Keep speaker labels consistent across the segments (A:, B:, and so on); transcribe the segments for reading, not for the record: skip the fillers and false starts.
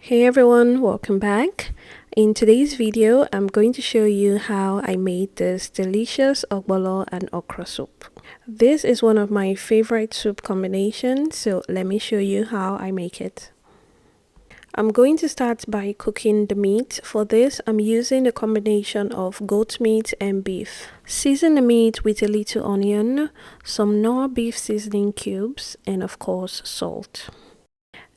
A: Hey everyone, welcome back. In today's video, I'm going to show you how I made this delicious ogbono and okra soup. This is one of my favorite soup combinations, so let me show you how I make it. I'm going to start by cooking the meat. For this, I'm using a combination of goat meat and beef. Season the meat with a little onion, some knorr beef seasoning cubes, and of course salt.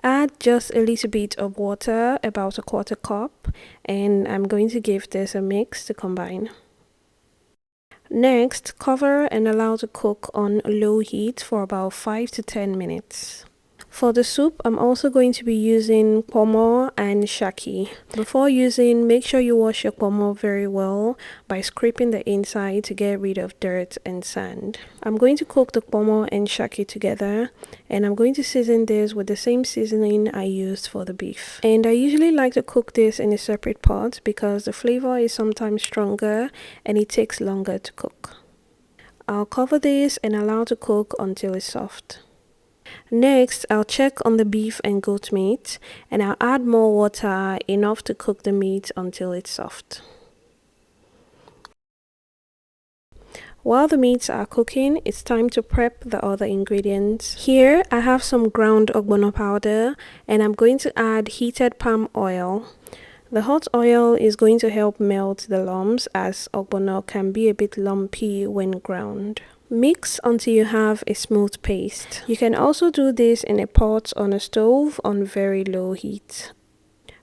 A: Add just a little bit of water, about a quarter cup, and I'm going to give this a mix to combine. Next, cover and allow to cook on low heat for about 5 to 10 minutes. For the soup, I'm also going to be using kpomo and shaki. Before using, make sure you wash your kpomo very well by scraping the inside to get rid of dirt and sand. I'm going to cook the kpomo and shaki together, and I'm going to season this with the same seasoning I used for the beef. And I usually like to cook this in a separate pot because the flavor is sometimes stronger and it takes longer to cook. I'll cover this and allow to cook until it's soft. Next, I'll check on the beef and goat meat, and I'll add more water, enough to cook the meat until it's soft. While the meats are cooking, it's time to prep the other ingredients. Here, I have some ground ogbono powder, and I'm going to add heated palm oil. The hot oil is going to help melt the lumps, as ogbono can be a bit lumpy when ground. Mix until you have a smooth paste. You can also do this in a pot on a stove on very low heat.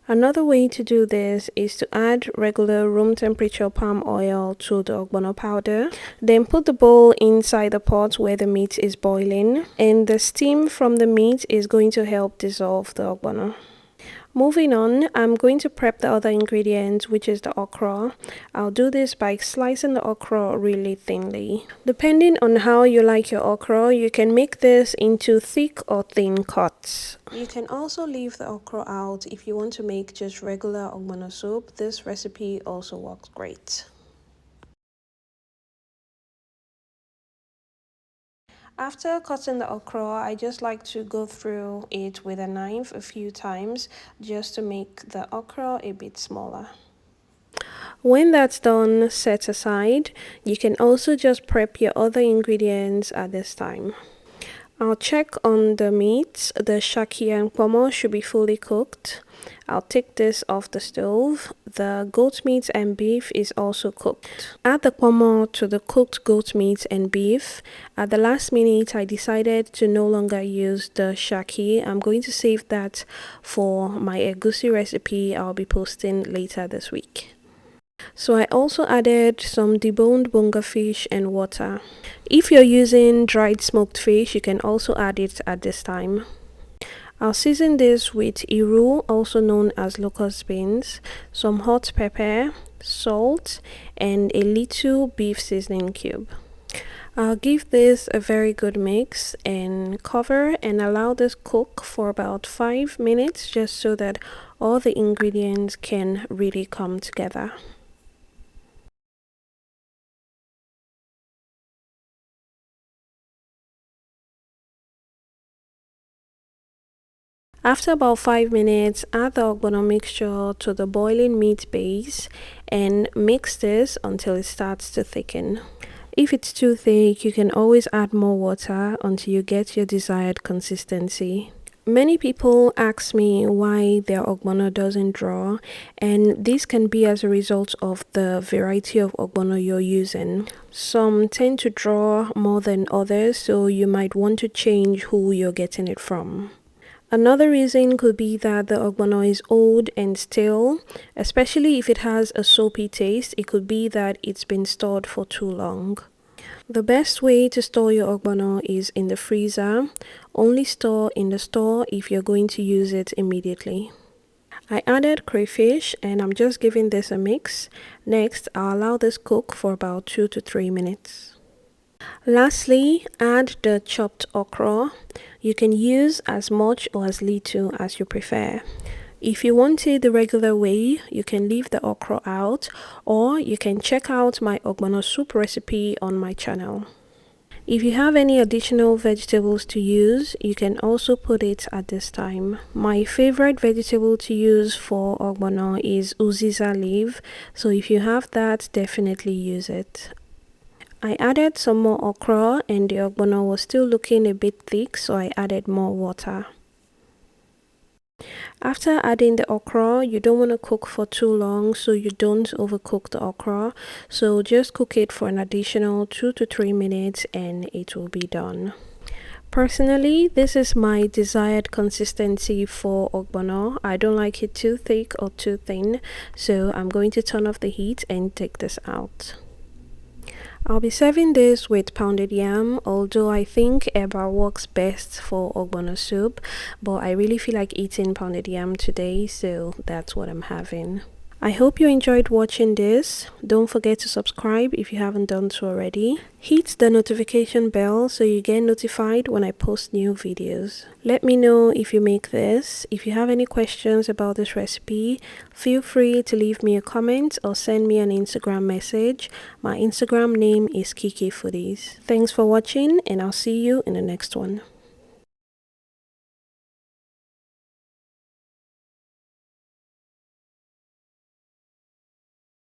A: Another way to do this is to add regular room temperature palm oil to the ogbono powder. Then put the bowl inside the pot where the meat is boiling, and the steam from the meat is going to help dissolve the ogbono. Moving on, I'm going to prep the other ingredient, which is the okra. I'll do this by slicing the okra really thinly. Depending on how you like your okra, you can make this into thick or thin cuts. You can also leave the okra out if you want to make just regular ogbono soup. This recipe also works great. After cutting the okra, I just like to go through it with a knife a few times just to make the okra a bit smaller. When that's done, set aside. You can also just prep your other ingredients at this time. I'll check on the meat. The shaki and kpomo should be fully cooked. I'll take this off the stove. The goat meat and beef is also cooked. Add the kpomo to the cooked goat meat and beef. At the last minute, I decided to no longer use the shaki. I'm going to save that for my egusi recipe I'll be posting later this week. So I also added some deboned bonga fish and water. If you're using dried smoked fish, you can also add it at this time. I'll season this with iru, also known as locust beans, some hot pepper, salt, and a little beef seasoning cube. I'll give this a very good mix and cover and allow this cook for about 5 minutes just so that all the ingredients can really come together. After about 5 minutes, add the ogbono mixture to the boiling meat base and mix this until it starts to thicken. If it's too thick, you can always add more water until you get your desired consistency. Many people ask me why their ogbono doesn't draw, and this can be as a result of the variety of ogbono you're using. Some tend to draw more than others, so you might want to change who you're getting it from. Another reason could be that the ogbono is old and stale, especially if it has a soapy taste. It could be that it's been stored for too long. The best way to store your ogbono is in the freezer. Only store in the store if you're going to use it immediately. I added crayfish and I'm just giving this a mix. Next, I'll allow this cook for about 2 to 3 minutes. Lastly, add the chopped okra. You can use as much or as little as you prefer. If you want it the regular way, you can leave the okra out, or you can check out my ogbono soup recipe on my channel. If you have any additional vegetables to use, you can also put it at this time. My favorite vegetable to use for ogbono is uziza leaf, so if you have that, definitely use it. I added some more okra and the ogbono was still looking a bit thick, so I added more water. After adding the okra, you don't want to cook for too long so you don't overcook the okra. So just cook it for an additional 2 to 3 minutes and it will be done. Personally, this is my desired consistency for ogbono. I don't like it too thick or too thin, so I'm going to turn off the heat and take this out. I'll be serving this with pounded yam, although I think eba works best for ogbono soup, but I really feel like eating pounded yam today, so that's what I'm having. I hope you enjoyed watching this. Don't forget to subscribe if you haven't done so already. Hit the notification bell so you get notified when I post new videos. Let me know if you make this. If you have any questions about this recipe, feel free to leave me a comment or send me an Instagram message. My Instagram name is Kiki Foodies. Thanks for watching and I'll see you in the next one.